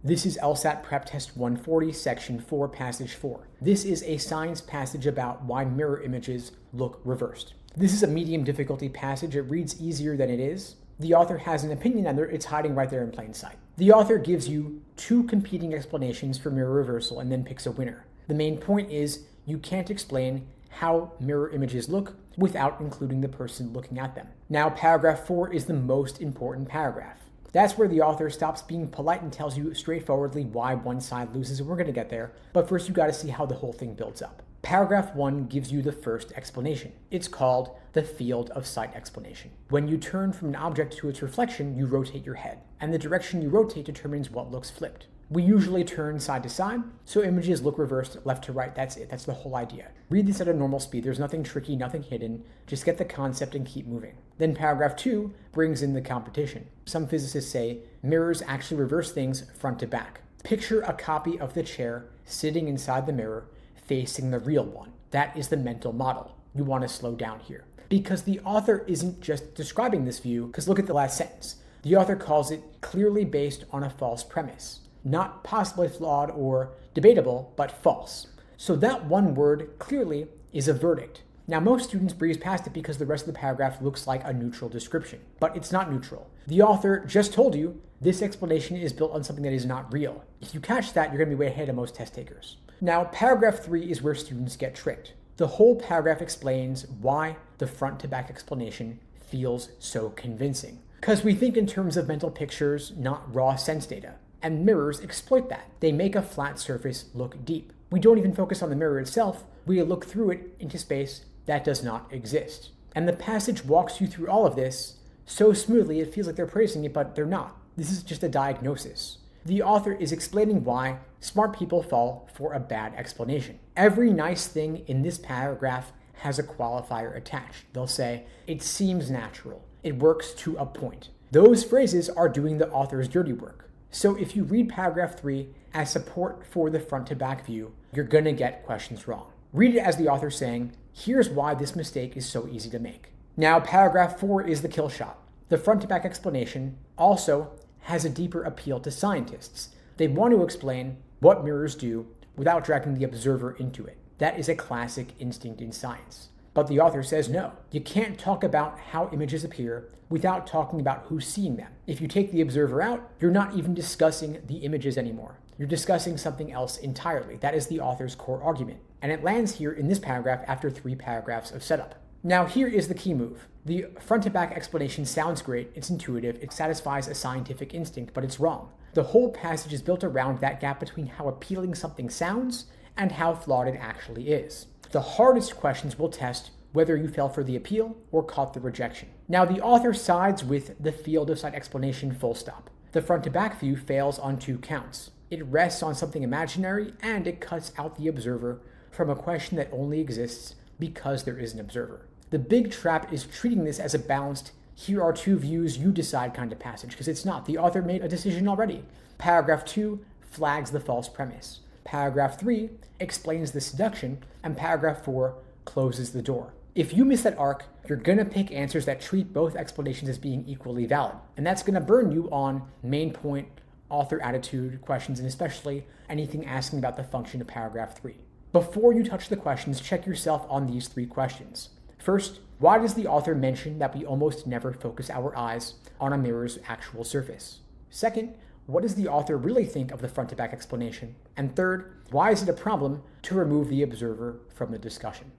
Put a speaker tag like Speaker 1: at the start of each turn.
Speaker 1: This is LSAT PrepTest 140, Section 4, Passage 4. This is a science passage about why mirror images look reversed. This is a medium difficulty passage. It reads easier than it is. The author has an opinion and it's hiding right there in plain sight. The author gives you two competing explanations for mirror reversal and then picks a winner. The main point is you can't explain how mirror images look without including the person looking at them. Now, paragraph 4 is the most important paragraph. That's where the author stops being polite and tells you straightforwardly why one side loses, and we're going to get there. But first, you got to see how the whole thing builds up. Paragraph 1 gives you the first explanation. It's called the field of sight explanation. When you turn from an object to its reflection, you rotate your head, and the direction you rotate determines what looks flipped. We usually turn side to side, so images look reversed left to right. That's it. That's the whole idea. Read this at a normal speed. There's nothing tricky, nothing hidden. Just get the concept and keep moving. Then paragraph 2 brings in the competition. Some physicists say mirrors actually reverse things front to back. Picture a copy of the chair sitting inside the mirror facing the real one. That is the mental model. You want to slow down here. Because the author isn't just describing this view, because look at the last sentence. The author calls it clearly based on a false premise. Not possibly flawed or debatable, but false. So that one word, clearly, is a verdict. Now, most students breeze past it because the rest of the paragraph looks like a neutral description, but it's not neutral. The author just told you this explanation is built on something that is not real. If you catch that, you're going to be way ahead of most test takers. Now, paragraph 3 is where students get tricked. The whole paragraph explains why the front to back explanation feels so convincing. Because we think in terms of mental pictures, not raw sense data. And mirrors exploit that. They make a flat surface look deep. We don't even focus on the mirror itself. We look through it into space that does not exist. And the passage walks you through all of this so smoothly it feels like they're praising it, but they're not. This is just a diagnosis. The author is explaining why smart people fall for a bad explanation. Every nice thing in this paragraph has a qualifier attached. They'll say, it seems natural. It works to a point. Those phrases are doing the author's dirty work. So if you read paragraph 3 as support for the front to back view, you're going to get questions wrong. Read it as the author saying, here's why this mistake is so easy to make. Now, paragraph 4 is the kill shot. The front to back explanation also has a deeper appeal to scientists. They want to explain what mirrors do without dragging the observer into it. That is a classic instinct in science. But the author says no. You can't talk about how images appear without talking about who's seeing them. If you take the observer out, you're not even discussing the images anymore. You're discussing something else entirely. That is the author's core argument. And it lands here in this paragraph after 3 paragraphs of setup. Now here is the key move. The front to back explanation sounds great, it's intuitive, it satisfies a scientific instinct, but it's wrong. The whole passage is built around that gap between how appealing something sounds and how flawed it actually is. The hardest questions will test whether you fell for the appeal or caught the rejection. Now, the author sides with the field of sight explanation full stop. The front to back view fails on 2 counts. It rests on something imaginary and it cuts out the observer from a question that only exists because there is an observer. The big trap is treating this as a balanced, here are 2 views, you decide kind of passage, because it's not. The author made a decision already. Paragraph 2 flags the false premise. Paragraph 3 explains the seduction, and paragraph 4 closes the door. If you miss that arc, you're going to pick answers that treat both explanations as being equally valid. And that's going to burn you on main point, author attitude questions, and especially anything asking about the function of paragraph 3. Before you touch the questions, check yourself on these 3 questions. First, why does the author mention that we almost never focus our eyes on a mirror's actual surface? Second, what does the author really think of the front-to-back explanation? And third, why is it a problem to remove the observer from the discussion?